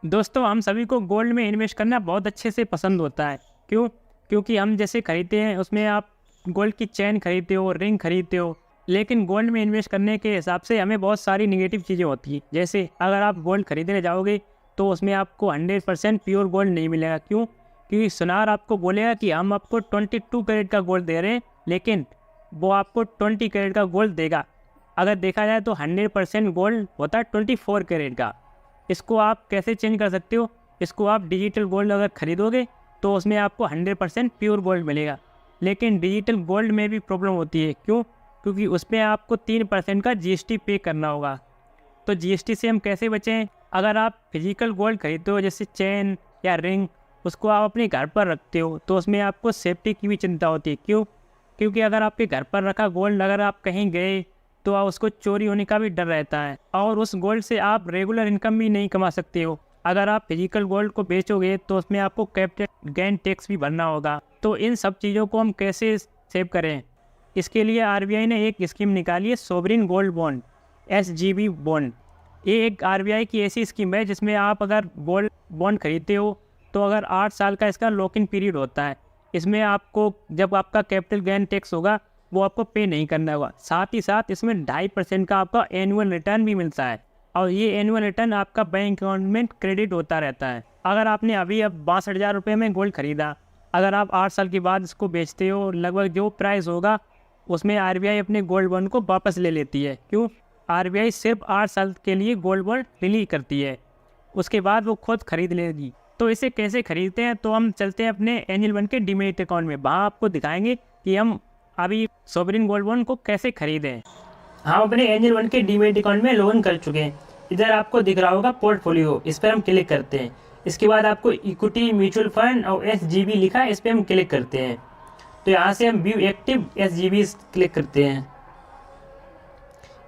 दोस्तों, हम सभी को गोल्ड में इन्वेस्ट करना बहुत अच्छे से पसंद होता है। क्यों? क्योंकि हम जैसे खरीदते हैं उसमें आप गोल्ड की चेन खरीदते हो, रिंग खरीदते हो। लेकिन गोल्ड में इन्वेस्ट करने के हिसाब से हमें बहुत सारी नेगेटिव चीज़ें होती हैं। जैसे अगर आप गोल्ड खरीदने जाओगे तो उसमें आपको 100% प्योर गोल्ड नहीं मिलेगा। क्यों? क्योंकि सुनार आपको बोलेगा कि हम आपको 22 कैरेट का गोल्ड दे रहे हैं, लेकिन वो आपको 20 कैरेट का गोल्ड देगा। अगर देखा जाए तो 100% गोल्ड होता है 24 कैरेट का। इसको आप कैसे चेंज कर सकते हो? इसको आप डिजिटल गोल्ड अगर ख़रीदोगे तो उसमें आपको 100% प्योर गोल्ड मिलेगा। लेकिन डिजिटल गोल्ड में भी प्रॉब्लम होती है। क्यों? क्योंकि उसमें आपको 3% का जीएसटी पे करना होगा। तो जीएसटी से हम कैसे बचें? अगर आप फिजिकल गोल्ड खरीदते हो जैसे चेन या रिंग, उसको आप अपने घर पर रखते हो तो उसमें आपको सेफ्टी की भी चिंता होती है। क्यों? क्योंकि अगर आपके घर पर रखा गोल्ड अगर आप कहीं गए तो उसको चोरी होने का भी डर रहता है, और उस गोल्ड से आप रेगुलर इनकम भी नहीं कमा सकते हो। अगर आप फिजिकल गोल्ड को बेचोगे तो उसमें आपको कैपिटल गेन टैक्स भी भरना होगा। तो इन सब चीज़ों को हम कैसे सेव करें? इसके लिए आरबीआई ने एक स्कीम निकाली है, sovereign gold bond, SGB bond. ये एक आरबीआई की ऐसी स्कीम है जिसमें आप अगर गोल्ड बॉन्ड खरीदते हो तो अगर 8 साल का इसका लॉक इन पीरियड होता है। इसमें आपको जब आपका कैपिटल गेन टैक्स होगा वो आपको पे नहीं करना होगा। साथ ही साथ इसमें 2.5% का आपका एनुअल रिटर्न भी मिलता है, और ये एनुअल रिटर्न आपका बैंक अकाउंट में क्रेडिट होता रहता है। अगर आपने अभी अब 62,000 रुपये में गोल्ड खरीदा, अगर आप 8 साल के बाद इसको बेचते हो, लगभग जो प्राइस होगा उसमें आरबीआई अपने गोल्ड बॉन्ड को वापस ले लेती है। क्यों? आरबीआई सिर्फ 8 साल के लिए गोल्ड बॉन्ड रिलीज करती है, उसके बाद वो खुद खरीद लेगी। तो इसे कैसे खरीदते हैं? तो हम चलते हैं अपने एंजल वन के डीमैट अकाउंट में, वहाँ आपको दिखाएंगे कि हम अभी सोवरिन गोल्ड बॉन्ड को कैसे खरीदें। हम अपने एंजल वन के डीमैट अकाउंट में लॉगिन कर चुके हैं। इधर आपको दिख रहा होगा पोर्टफोलियो, इस पर हम क्लिक करते हैं। इसके बाद आपको इक्विटी, म्यूचुअल फंड और एसजीबी लिखा है, इस पर हम क्लिक करते हैं। तो यहाँ से हम व्यू एक्टिव एसजीबी क्लिक करते हैं।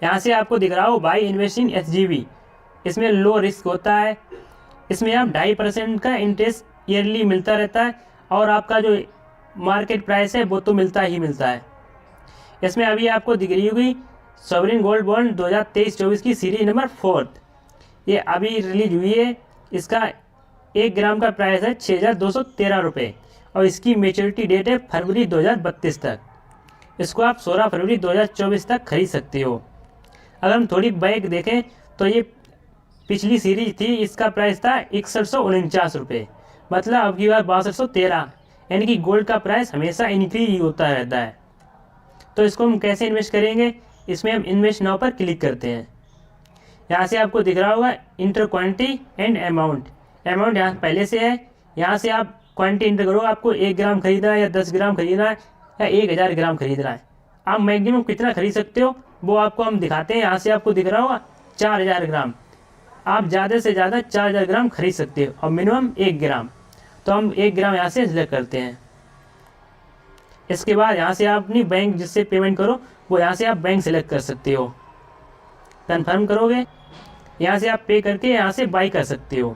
यहाँ से आपको दिख रहा हो बाई इन्वेस्ट इन एसजीबी, इसमें लो रिस्क होता है। इसमें आप 2.5% का इंटरेस्ट ईयरली मिलता रहता है, और आपका जो मार्केट प्राइस है वो तो मिलता ही मिलता है। इसमें अभी आपको दिख रही होगी सोवरिन गोल्ड बॉन्ड 2023-24 की सीरीज नंबर 4, ये अभी रिलीज हुई है। इसका 1 ग्राम का प्राइस है 6,213 रुपये, और इसकी मेच्योरिटी डेट है फरवरी 2032 तक। इसको आप 16 फरवरी 2024 तक खरीद सकते हो। अगर हम थोड़ी बैक देखें तो ये पिछली सीरीज थी, इसका प्राइस था 6149 रुपये, मतलब अब की बार 6213, यानी कि गोल्ड का प्राइस हमेशा इंक्रीज होता रहता है। तो इसको हम कैसे इन्वेस्ट करेंगे? इसमें हम इन्वेस्ट नाउ पर क्लिक करते हैं। यहाँ से आपको दिख रहा होगा inter quantity and amount. Amount यहाँ पहले से है, यहाँ से आप क्वांटिटी इंटर करो, आपको 1 ग्राम खरीदना है या 10 ग्राम खरीदना है या 1000 ग्राम खरीदना है। आप मैक्सिमम कितना खरीद सकते हो वो आपको हम दिखाते हैं। यहाँ से आपको दिख रहा होगा 4000 ग्राम, आप ज़्यादा से ज़्यादा 4000 ग्राम खरीद सकते हो, और मिनिमम 1 ग्राम। तो हम 1 ग्राम यहाँ से सिलेक्ट करते हैं। इसके बाद यहाँ से आप अपनी बैंक जिससे पेमेंट करो वो यहाँ से आप बैंक सेलेक्ट कर सकते हो। कन्फर्म करोगे, यहाँ से आप पे करके यहाँ से बाई कर सकते हो।